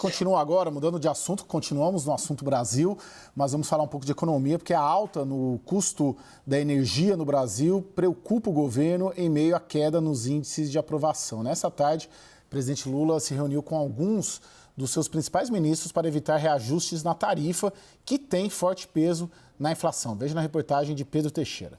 Continua agora, mudando de assunto, continuamos no assunto Brasil, mas vamos falar um pouco de economia, porque a alta no custo da energia no Brasil preocupa o governo em meio à queda nos índices de aprovação. Nessa tarde, o presidente Lula se reuniu com alguns dos seus principais ministros para evitar reajustes na tarifa, que tem forte peso na inflação. Veja na reportagem de Pedro Teixeira.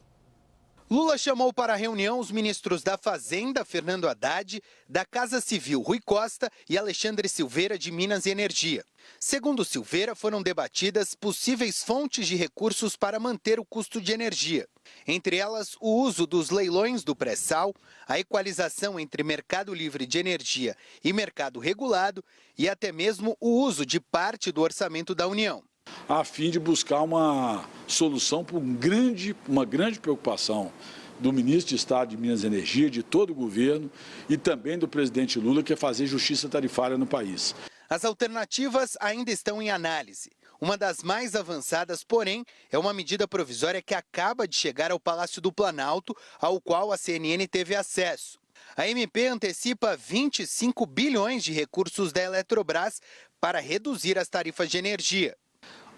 Lula chamou para a reunião os ministros da Fazenda, Fernando Haddad, da Casa Civil, Rui Costa e Alexandre Silveira, de Minas e Energia. Segundo Silveira, foram debatidas possíveis fontes de recursos para manter o custo de energia. Entre elas, o uso dos leilões do pré-sal, a equalização entre mercado livre de energia e mercado regulado e até mesmo o uso de parte do orçamento da União, a fim de buscar uma solução para uma grande preocupação do ministro de Estado de Minas e Energia, de todo o governo e também do presidente Lula, que é fazer justiça tarifária no país. As alternativas ainda estão em análise. Uma das mais avançadas, porém, é uma medida provisória que acaba de chegar ao Palácio do Planalto, ao qual a CNN teve acesso. A MP antecipa 25 bilhões de recursos da Eletrobras para reduzir as tarifas de energia.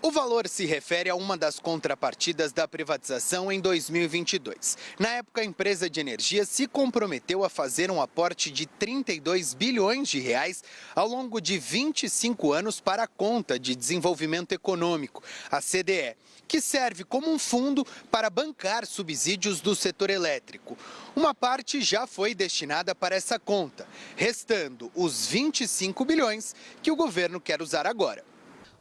O valor se refere a uma das contrapartidas da privatização em 2022. Na época, a empresa de energia se comprometeu a fazer um aporte de 32 bilhões de reais ao longo de 25 anos para a Conta de Desenvolvimento Econômico, a CDE, que serve como um fundo para bancar subsídios do setor elétrico. Uma parte já foi destinada para essa conta, restando os 25 bilhões que o governo quer usar agora.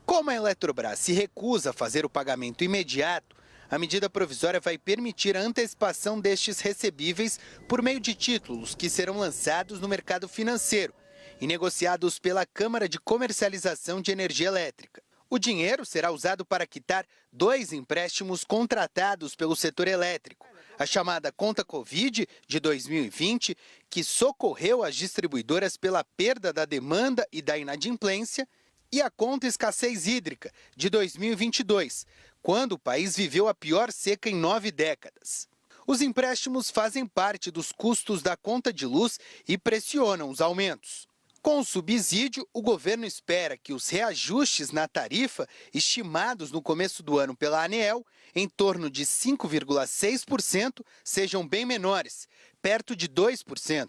Como a Eletrobras se recusa a fazer o pagamento imediato, a medida provisória vai permitir a antecipação destes recebíveis por meio de títulos que serão lançados no mercado financeiro e negociados pela Câmara de Comercialização de Energia Elétrica. O dinheiro será usado para quitar 2 empréstimos contratados pelo setor elétrico. A chamada Conta Covid de 2020, que socorreu as distribuidoras pela perda da demanda e da inadimplência, e a Conta Escassez Hídrica, de 2022, quando o país viveu a pior seca em 9 décadas. Os empréstimos fazem parte dos custos da conta de luz e pressionam os aumentos. Com o subsídio, o governo espera que os reajustes na tarifa, estimados no começo do ano pela ANEEL, em torno de 5,6%, sejam bem menores, perto de 2%.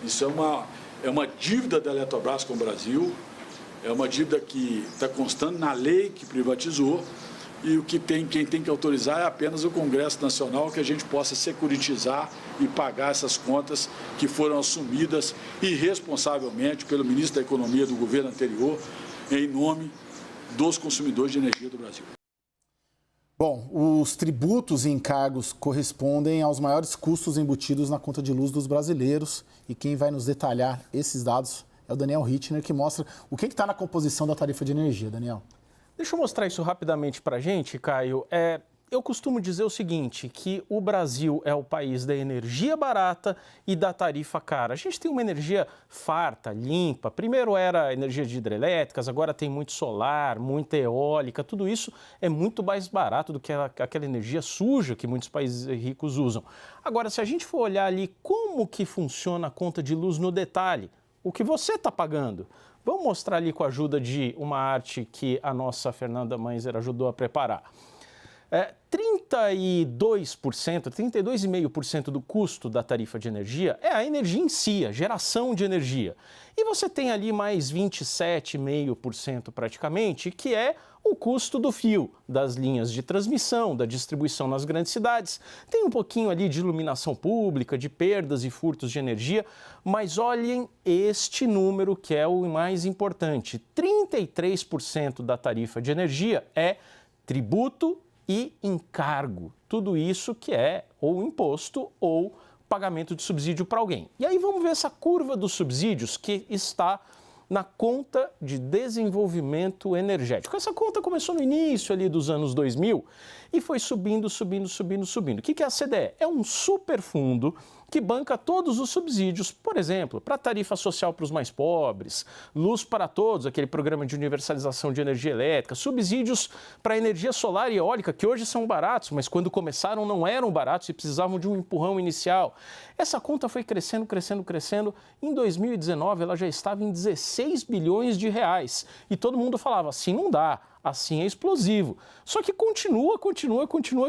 Isso é uma dívida da Eletrobras com o Brasil. É uma dívida que está constando na lei que privatizou e quem tem que autorizar é apenas o Congresso Nacional, que a gente possa securitizar e pagar essas contas que foram assumidas irresponsavelmente pelo ministro da Economia do governo anterior, em nome dos consumidores de energia do Brasil. Bom, os tributos e encargos correspondem aos maiores custos embutidos na conta de luz dos brasileiros, e quem vai nos detalhar esses dados é o Daniel Hittner, que mostra o que está na composição da tarifa de energia. Daniel. Deixa eu mostrar isso rapidamente para a gente, Caio. Eu costumo dizer o seguinte, que o Brasil é o país da energia barata e da tarifa cara. A gente tem uma energia farta, limpa. Primeiro era energia de hidrelétricas, agora tem muito solar, muita eólica. Tudo isso é muito mais barato do que aquela energia suja que muitos países ricos usam. Agora, se a gente for olhar ali como que funciona a conta de luz no detalhe, o que você está pagando? Vamos mostrar ali com a ajuda de uma arte que a nossa Fernanda Mainzer ajudou a preparar. 32,5% do custo da tarifa de energia é a energia em si, a geração de energia. E você tem ali mais 27,5% praticamente, que é o custo do fio, das linhas de transmissão, da distribuição nas grandes cidades. Tem um pouquinho ali de iluminação pública, de perdas e furtos de energia, mas olhem este número que é o mais importante. 33% da tarifa de energia é tributo e encargo. Tudo isso que é ou imposto ou pagamento de subsídio para alguém. E aí vamos ver essa curva dos subsídios que está na conta de desenvolvimento energético. Essa conta começou no início ali dos anos 2000 e foi subindo, subindo, subindo, subindo. O que é a CDE? É um superfundo que banca todos os subsídios, por exemplo, para tarifa social para os mais pobres, Luz para Todos, aquele programa de universalização de energia elétrica, subsídios para energia solar e eólica, que hoje são baratos, mas quando começaram não eram baratos e precisavam de um empurrão inicial. Essa conta foi crescendo, crescendo, crescendo. Em 2019, ela já estava em 16 bilhões de reais. E todo mundo falava, assim não dá, assim é explosivo. Só que continua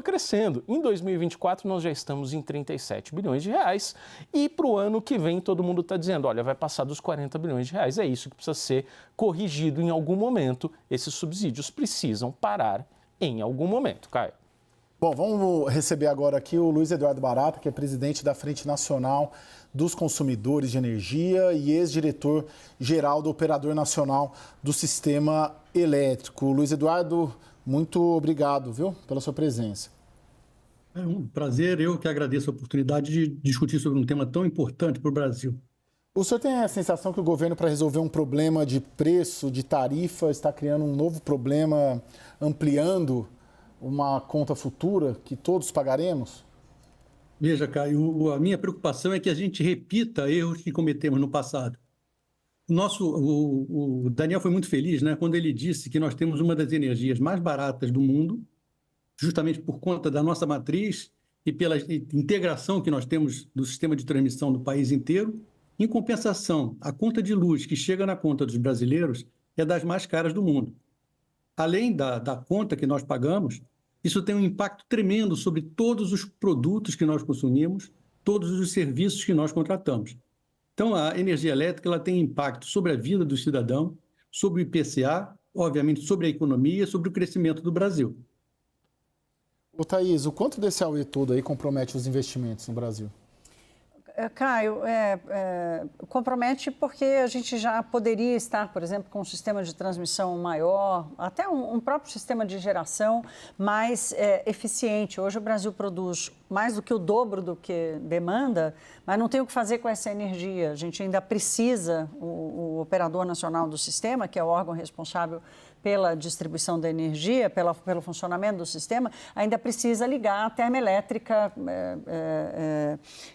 crescendo. Em 2024, nós já estamos em 37 bilhões de reais. E para o ano que vem, todo mundo está dizendo, olha, vai passar dos 40 bilhões de reais. É isso que precisa ser corrigido em algum momento. Esses subsídios precisam parar em algum momento, Caio. Bom, vamos receber agora aqui o Luiz Eduardo Barata, que é presidente da Frente Nacional dos Consumidores de Energia e ex-diretor-geral do Operador Nacional do Sistema Elétrico. Luiz Eduardo, muito obrigado, viu, pela sua presença. É um prazer, eu que agradeço a oportunidade de discutir sobre um tema tão importante para o Brasil. O senhor tem a sensação que o governo, para resolver um problema de preço, de tarifa, está criando um novo problema, ampliando uma conta futura que todos pagaremos? Veja, Caio, a minha preocupação é que a gente repita erros que cometemos no passado. O Daniel foi muito feliz, né, quando ele disse que nós temos uma das energias mais baratas do mundo, justamente por conta da nossa matriz e pela integração que nós temos do sistema de transmissão do país inteiro. Em compensação, a conta de luz que chega na conta dos brasileiros é das mais caras do mundo. Além da conta que nós pagamos, isso tem um impacto tremendo sobre todos os produtos que nós consumimos, todos os serviços que nós contratamos. Então, a energia elétrica ela tem impacto sobre a vida do cidadão, sobre o IPCA, obviamente sobre a economia, sobre o crescimento do Brasil. Ô, Thaís, o quanto desse AUE todo aí compromete os investimentos no Brasil? Caio, compromete porque a gente já poderia estar, por exemplo, com um sistema de transmissão maior, até um próprio sistema de geração mais eficiente. Hoje o Brasil produz mais do que o dobro do que demanda, mas não tem o que fazer com essa energia. A gente ainda precisa, o Operador Nacional do Sistema, que é o órgão responsável pela distribuição da energia, pelo funcionamento do sistema, ainda precisa ligar a termoelétrica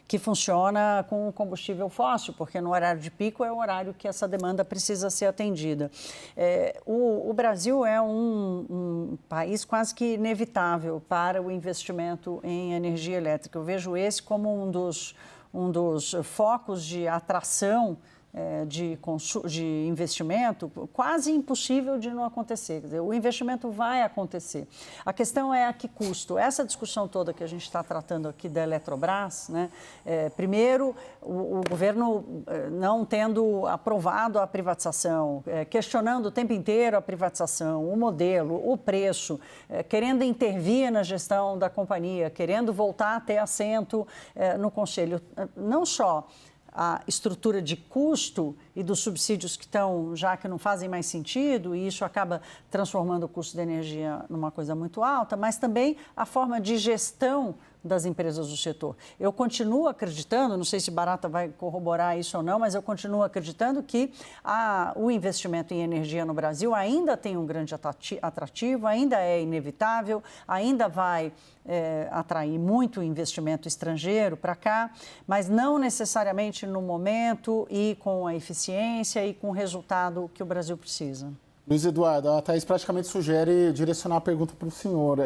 que funciona com combustível fóssil, porque no horário de pico é o horário que essa demanda precisa ser atendida. O Brasil é um país quase que inevitável para o investimento em energia elétrica. Eu vejo esse como um dos focos de atração de investimento quase impossível de não acontecer. Quer dizer, o investimento vai acontecer. A questão é a que custo. Essa discussão toda que a gente está tratando aqui da Eletrobras, né? Primeiro, o governo não tendo aprovado a privatização, questionando o tempo inteiro a privatização, o modelo, o preço, querendo intervir na gestão da companhia, querendo voltar a ter assento no conselho. Não só a estrutura de custo e dos subsídios que estão, já que não fazem mais sentido, e isso acaba transformando o custo da energia numa coisa muito alta, mas também a forma de gestão das empresas do setor. Eu continuo acreditando, não sei se Barata vai corroborar isso ou não, mas eu continuo acreditando que o investimento em energia no Brasil ainda tem um grande atrativo, ainda é inevitável, ainda vai atrair muito investimento estrangeiro para cá, mas não necessariamente no momento e com a eficiência e com o resultado que o Brasil precisa. Luiz Eduardo, a Thaís praticamente sugere direcionar a pergunta para o senhor.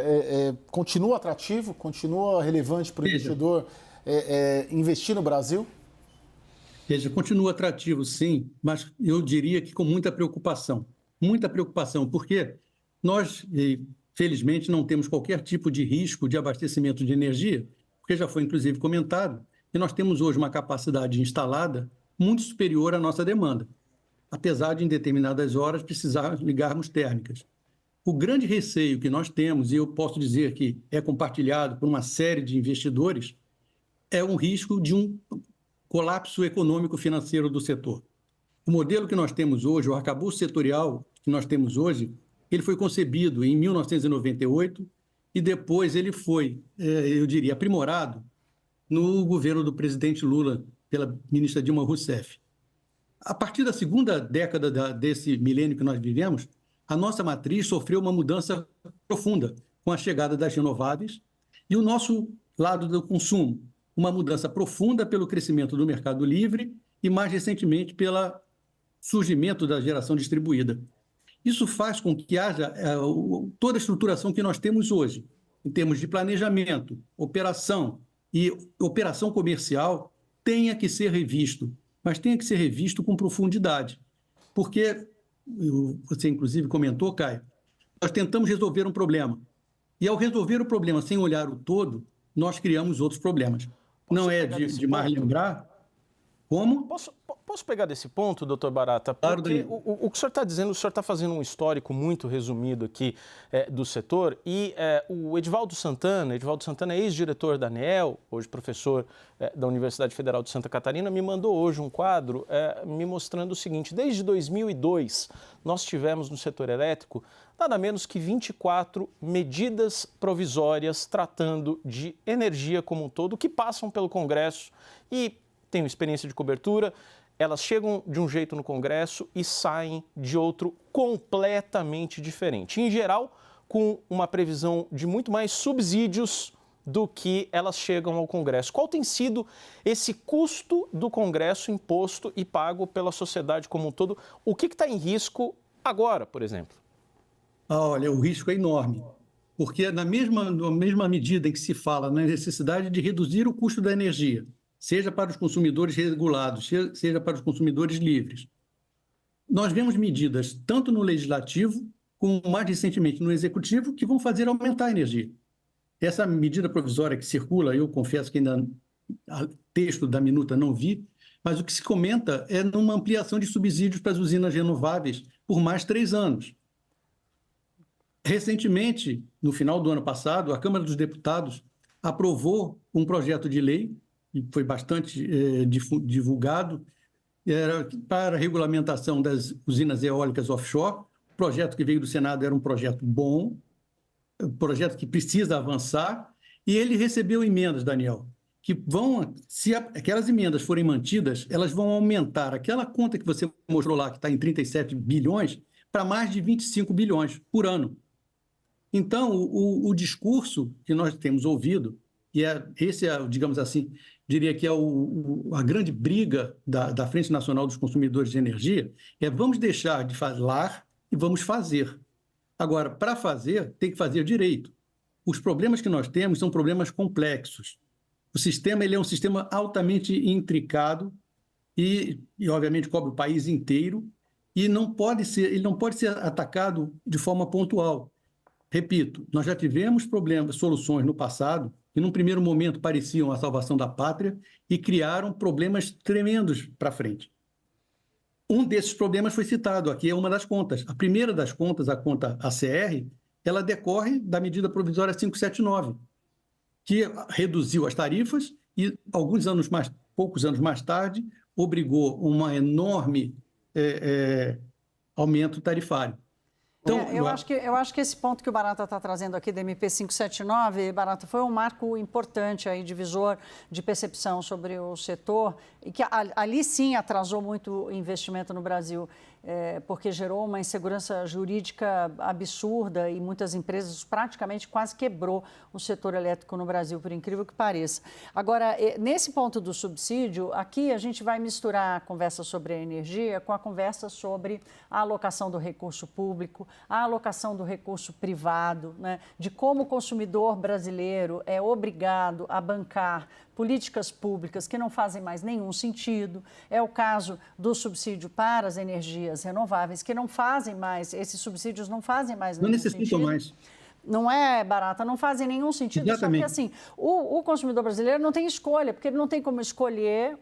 Continua atrativo, continua relevante para o investidor investir no Brasil? Veja, continua atrativo, sim, mas eu diria que com muita preocupação. Muita preocupação, porque nós, felizmente, não temos qualquer tipo de risco de abastecimento de energia, porque já foi, inclusive, comentado, que nós temos hoje uma capacidade instalada muito superior à nossa demanda, apesar de, em determinadas horas, precisar ligarmos térmicas. O grande receio que nós temos, e eu posso dizer que é compartilhado por uma série de investidores, é um risco de um colapso econômico-financeiro do setor. O modelo que nós temos hoje, o arcabouço setorial que nós temos hoje, ele foi concebido em 1998 e depois ele foi, eu diria, aprimorado no governo do presidente Lula, pela ministra Dilma Rousseff. A partir da segunda década desse milênio que nós vivemos, a nossa matriz sofreu uma mudança profunda com a chegada das renováveis e o nosso lado do consumo, uma mudança profunda pelo crescimento do mercado livre e, mais recentemente, pelo surgimento da geração distribuída. Isso faz com que haja toda a estruturação que nós temos hoje, em termos de planejamento, operação e operação comercial, tenha que ser revisto, mas tenha que ser revisto com profundidade. Porque, você inclusive comentou, Caio, nós tentamos resolver um problema. E ao resolver o problema sem olhar o todo, nós criamos outros problemas. Não é demais lembrar como... Posso pegar desse ponto, doutor Barata? Porque Claro, o que o senhor está dizendo, o senhor está fazendo um histórico muito resumido aqui do setor e o Edivaldo Santana é ex-diretor da ANEEL, hoje professor da Universidade Federal de Santa Catarina, me mandou hoje um quadro me mostrando o seguinte: desde 2002 nós tivemos no setor elétrico nada menos que 24 medidas provisórias tratando de energia como um todo que passam pelo Congresso e tenho experiência de cobertura. Elas chegam de um jeito no Congresso e saem de outro completamente diferente. Em geral, com uma previsão de muito mais subsídios do que elas chegam ao Congresso. Qual tem sido esse custo do Congresso imposto e pago pela sociedade como um todo? O que está em risco agora, por exemplo? Olha, o risco é enorme, porque na mesma medida em que se fala na necessidade de reduzir o custo da energia, seja para os consumidores regulados, seja para os consumidores livres. Nós vemos medidas, tanto no Legislativo, como mais recentemente no Executivo, que vão fazer aumentar a energia. Essa medida provisória que circula, eu confesso que ainda o texto da minuta não vi, mas o que se comenta é numa ampliação de subsídios para as usinas renováveis por mais 3 anos. Recentemente, no final do ano passado, a Câmara dos Deputados aprovou um projeto de lei e foi bastante divulgado, era para a regulamentação das usinas eólicas offshore. O projeto que veio do Senado era um projeto bom, um projeto que precisa avançar, e ele recebeu emendas, Daniel, que vão, se aquelas emendas forem mantidas, elas vão aumentar aquela conta que você mostrou lá, que está em 37 bilhões, para mais de 25 bilhões por ano. Então, o discurso que nós temos ouvido, e esse é, digamos assim, diria que é a grande briga da Frente Nacional dos Consumidores de Energia, vamos deixar de falar e vamos fazer. Agora, para fazer, tem que fazer direito. Os problemas que nós temos são problemas complexos. O sistema ele é um sistema altamente intricado e obviamente, cobre o país inteiro e ele não pode ser atacado de forma pontual. Repito, nós já tivemos soluções no passado que, num primeiro momento, pareciam a salvação da pátria e criaram problemas tremendos para frente. Um desses problemas foi citado aqui, é uma das contas. A primeira das contas, a conta ACR, ela decorre da medida provisória 579, que reduziu as tarifas e, poucos anos mais tarde, obrigou um enorme aumento tarifário. Então, eu acho que esse ponto que o Barata está trazendo aqui da MP 579, Barata, foi um marco importante aí, divisor de percepção sobre o setor, e que ali sim atrasou muito o investimento no Brasil, porque gerou uma insegurança jurídica absurda e muitas empresas praticamente quase quebrou o setor elétrico no Brasil, por incrível que pareça. Agora, nesse ponto do subsídio, aqui a gente vai misturar a conversa sobre a energia com a conversa sobre a alocação do recurso público, a alocação do recurso privado, né, de como o consumidor brasileiro é obrigado a bancar políticas públicas que não fazem mais nenhum sentido. É o caso do subsídio para as energias renováveis, que não fazem mais, esses subsídios não fazem mais nenhum sentido. Não necessitam mais. Não é, Barata, não fazem nenhum sentido. Exatamente. Só que, assim, o consumidor brasileiro não tem escolha, porque ele não tem como escolher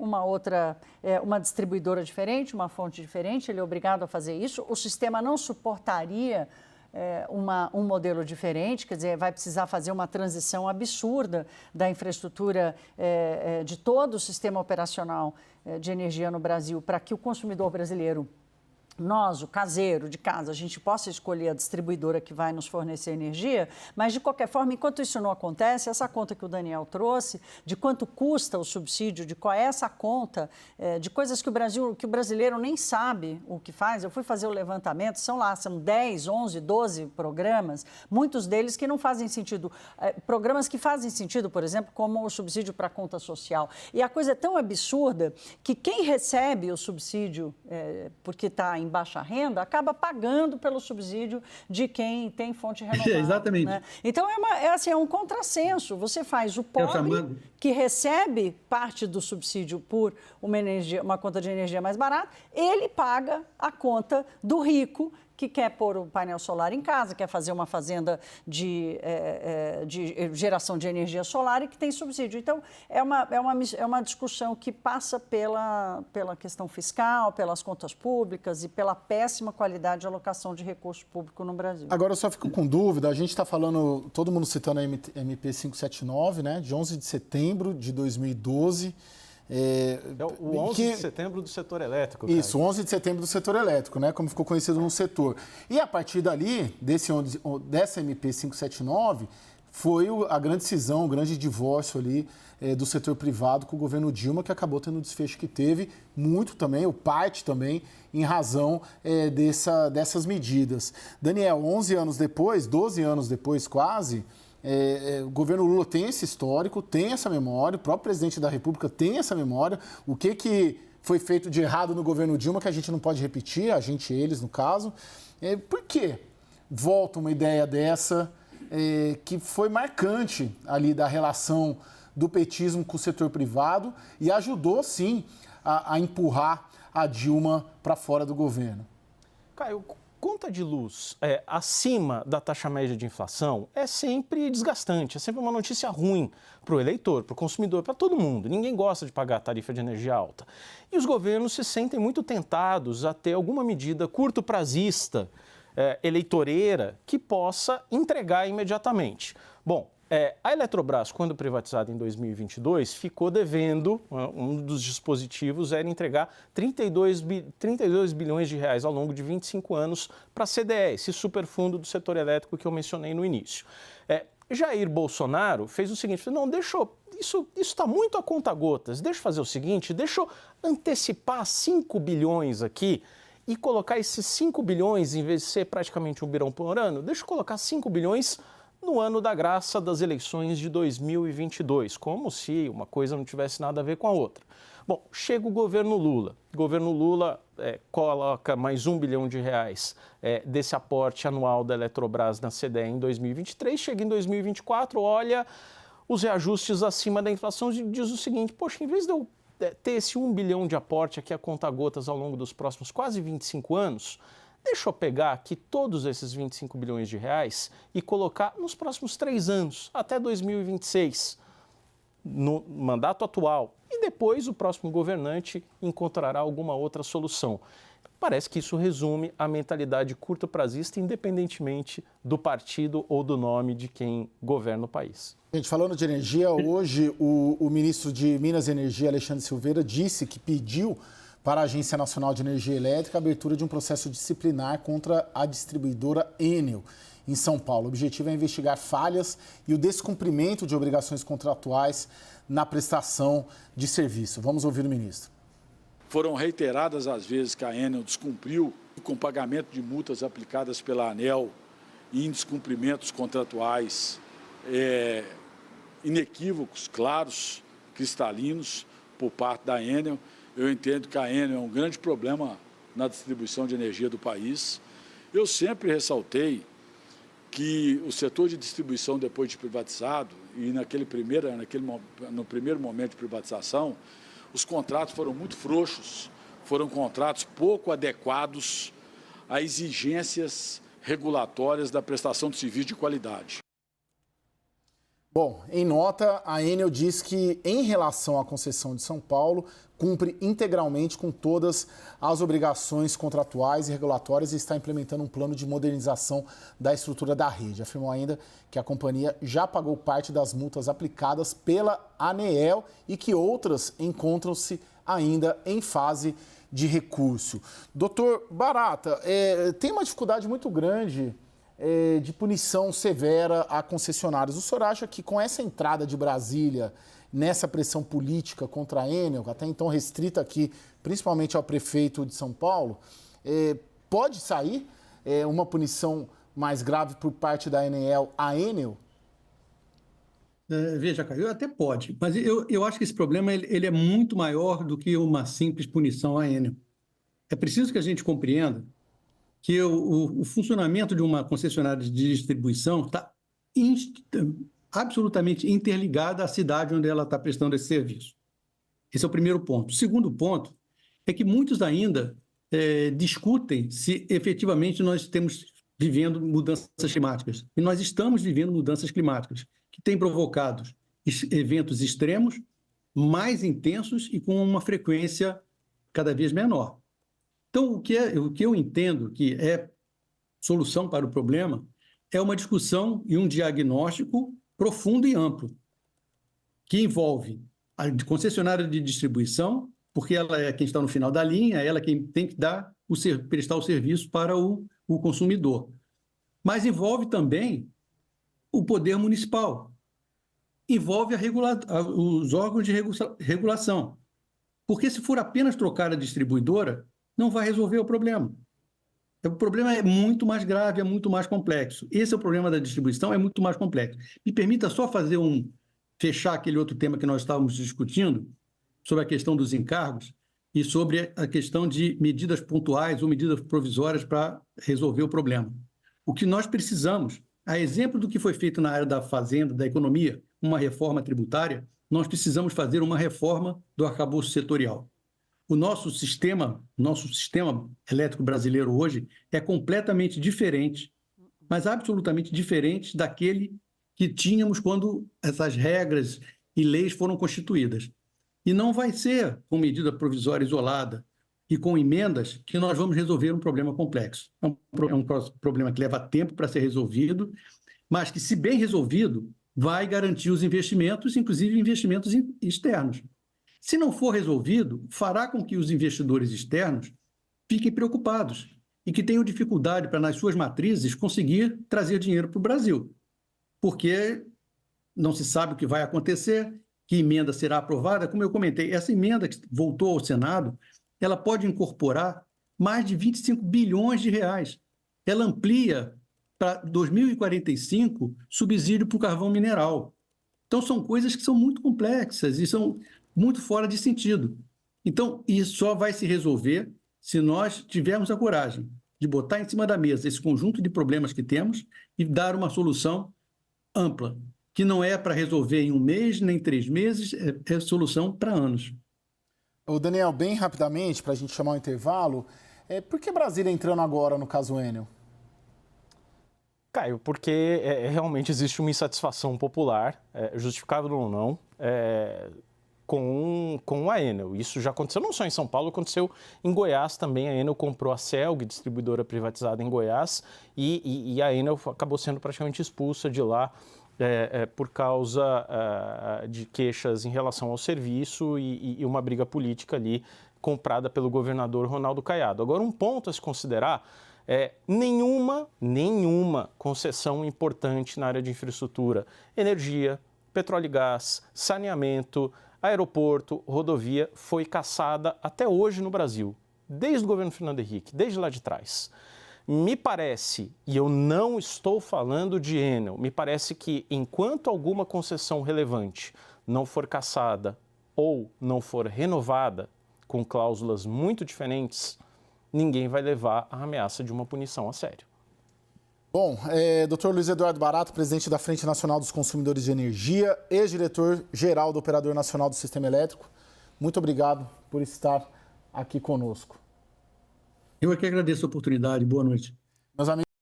uma distribuidora diferente, uma fonte diferente, ele é obrigado a fazer isso. O sistema não suportaria um modelo diferente, quer dizer, vai precisar fazer uma transição absurda da infraestrutura de todo o sistema operacional de energia no Brasil para que o consumidor brasileiro nós, o caseiro de casa, a gente possa escolher a distribuidora que vai nos fornecer energia, mas, de qualquer forma, enquanto isso não acontece, essa conta que o Daniel trouxe, de quanto custa o subsídio, de qual é essa conta, de coisas que o brasileiro nem sabe o que faz. Eu fui fazer o levantamento, são 10, 11, 12 programas, muitos deles que não fazem sentido. Programas que fazem sentido, por exemplo, como o subsídio para a conta social. E a coisa é tão absurda que quem recebe o subsídio, porque está em baixa renda, acaba pagando pelo subsídio de quem tem fonte renovável. Exatamente. Né? Então, é um contrassenso. Você faz o pobre, que recebe parte do subsídio por uma conta de energia mais barata, ele paga a conta do rico, que quer pôr o painel solar em casa, quer fazer uma fazenda de geração de energia solar e que tem subsídio. Então, é uma discussão que passa pela questão fiscal, pelas contas públicas e pela péssima qualidade de alocação de recurso público no Brasil. Agora, eu só fico com dúvida, a gente está falando, todo mundo citando a MP 579, né, de 11 de setembro de 2012, o 11 de setembro do setor elétrico. Cara. Isso, 11 de setembro do setor elétrico, né, como ficou conhecido no setor. E a partir dali, dessa MP 579, foi a grande cisão, o grande divórcio ali do setor privado com o governo Dilma, que acabou tendo o desfecho que teve, muito também, ou parte também, em razão dessas medidas. Daniel, 11 anos depois, 12 anos depois quase, o governo Lula tem esse histórico, tem essa memória, o próprio presidente da República tem essa memória. O que foi feito de errado no governo Dilma que a gente não pode repetir, eles no caso. Por que volta uma ideia dessa que foi marcante ali da relação do petismo com o setor privado e ajudou, sim, a empurrar a Dilma para fora do governo? Caio, conta de luz acima da taxa média de inflação é sempre desgastante, é sempre uma notícia ruim para o eleitor, para o consumidor, para todo mundo. Ninguém gosta de pagar tarifa de energia alta. E os governos se sentem muito tentados a ter alguma medida curto-prazista, eleitoreira, que possa entregar imediatamente. Bom, a Eletrobras, quando privatizada em 2022, ficou devendo, um dos dispositivos era entregar 32 bilhões de reais ao longo de 25 anos para a CDE, esse superfundo do setor elétrico que eu mencionei no início. Jair Bolsonaro fez o seguinte, não, isso está muito a conta-gotas, deixa eu fazer o seguinte, deixa eu antecipar 5 bilhões aqui e colocar esses 5 bilhões, em vez de ser praticamente um bilhão por ano, deixa eu colocar 5 bilhões no ano da graça das eleições de 2022, como se uma coisa não tivesse nada a ver com a outra. Bom, chega o governo Lula. O governo Lula coloca mais 1 bilhão de reais desse aporte anual da Eletrobras na CDE em 2023. Chega em 2024, olha os reajustes acima da inflação e diz o seguinte, poxa, em vez de eu ter esse 1 bilhão de aporte aqui a conta-gotas ao longo dos próximos quase 25 anos, deixa eu pegar aqui todos esses 25 bilhões de reais e colocar nos próximos 3 anos, até 2026, no mandato atual. E depois o próximo governante encontrará alguma outra solução. Parece que isso resume a mentalidade curto-prazista, independentemente do partido ou do nome de quem governa o país. Gente, falando de energia, hoje o ministro de Minas e Energia, Alexandre Silveira, disse que pediu para a Agência Nacional de Energia Elétrica a abertura de um processo disciplinar contra a distribuidora Enel, em São Paulo. O objetivo é investigar falhas e o descumprimento de obrigações contratuais na prestação de serviço. Vamos ouvir o ministro. Foram reiteradas as vezes que a Enel descumpriu com pagamento de multas aplicadas pela ANEEL e em descumprimentos contratuais inequívocos, claros, cristalinos, por parte da Enel. Eu entendo que a Enel é um grande problema na distribuição de energia do país. Eu sempre ressaltei que o setor de distribuição, depois de privatizado, e no primeiro momento de privatização, os contratos foram muito frouxos, foram contratos pouco adequados a exigências regulatórias da prestação de serviço de qualidade. Bom, em nota, a Enel diz que, em relação à concessão de São Paulo, cumpre integralmente com todas as obrigações contratuais e regulatórias e está implementando um plano de modernização da estrutura da rede. Afirmou ainda que a companhia já pagou parte das multas aplicadas pela ANEEL e que outras encontram-se ainda em fase de recurso. Doutor Barata, tem uma dificuldade muito grande de punição severa a concessionários. O senhor acha que com essa entrada de Brasília nessa pressão política contra a Enel, até então restrita aqui, principalmente ao prefeito de São Paulo, pode sair uma punição mais grave por parte da Enel à Enel? Veja, Caio, até pode, mas eu acho que esse problema ele é muito maior do que uma simples punição à Enel. É preciso que a gente compreenda que o funcionamento de uma concessionária de distribuição está absolutamente interligada à cidade onde ela está prestando esse serviço. Esse é o primeiro ponto. O segundo ponto é que muitos ainda discutem se efetivamente nós estamos vivendo mudanças climáticas. E nós estamos vivendo mudanças climáticas, que têm provocado eventos extremos, mais intensos e com uma frequência cada vez menor. Então, o que eu entendo que é solução para o problema é uma discussão e um diagnóstico profundo e amplo, que envolve a concessionária de distribuição, porque ela é quem está no final da linha, ela é quem tem que prestar o serviço para o consumidor. Mas envolve também o poder municipal, envolve os órgãos de regulação. Porque se for apenas trocar a distribuidora, não vai resolver o problema. O problema é muito mais grave, é muito mais complexo. Esse é o problema da distribuição, é muito mais complexo. Me permita só fechar aquele outro tema que nós estávamos discutindo, sobre a questão dos encargos e sobre a questão de medidas pontuais ou medidas provisórias para resolver o problema. O que nós precisamos, a exemplo do que foi feito na área da fazenda, da economia, uma reforma tributária, nós precisamos fazer uma reforma do arcabouço setorial. O nosso sistema elétrico brasileiro hoje é completamente diferente, mas absolutamente diferente daquele que tínhamos quando essas regras e leis foram constituídas. E não vai ser com medida provisória isolada e com emendas que nós vamos resolver um problema complexo. É um problema que leva tempo para ser resolvido, mas que, se bem resolvido, vai garantir os investimentos, inclusive investimentos externos. Se não for resolvido, fará com que os investidores externos fiquem preocupados e que tenham dificuldade para, nas suas matrizes, conseguir trazer dinheiro para o Brasil, porque não se sabe o que vai acontecer, que emenda será aprovada. Como eu comentei, essa emenda que voltou ao Senado, ela pode incorporar mais de 25 bilhões de reais. Ela amplia para 2045 subsídio para o carvão mineral. Então, são coisas que são muito complexas e são muito fora de sentido. Então, isso só vai se resolver se nós tivermos a coragem de botar em cima da mesa esse conjunto de problemas que temos e dar uma solução ampla, que não é para resolver em 1 mês, nem 3 meses, é solução para anos. O Daniel, bem rapidamente, para a gente chamar o intervalo, por que Brasília entrando agora no caso Enel? Caio, porque realmente existe uma insatisfação popular, justificável ou não, com a Enel. Isso já aconteceu não só em São Paulo, aconteceu em Goiás também. A Enel comprou a Celg, distribuidora privatizada em Goiás, e a Enel acabou sendo praticamente expulsa de lá por causa de queixas em relação ao serviço e uma briga política ali comprada pelo governador Ronaldo Caiado. Agora, um ponto a se considerar nenhuma concessão importante na área de infraestrutura, energia, petróleo e gás, saneamento, aeroporto, rodovia, foi cassada até hoje no Brasil, desde o governo Fernando Henrique, desde lá de trás. Me parece, e eu não estou falando de Enel, me parece que enquanto alguma concessão relevante não for cassada ou não for renovada com cláusulas muito diferentes, ninguém vai levar a ameaça de uma punição a sério. Bom, Dr. Luiz Eduardo Barata, presidente da Frente Nacional dos Consumidores de Energia, ex-diretor-geral do Operador Nacional do Sistema Elétrico, muito obrigado por estar aqui conosco. Eu é que agradeço a oportunidade. Boa noite. Meus amigos,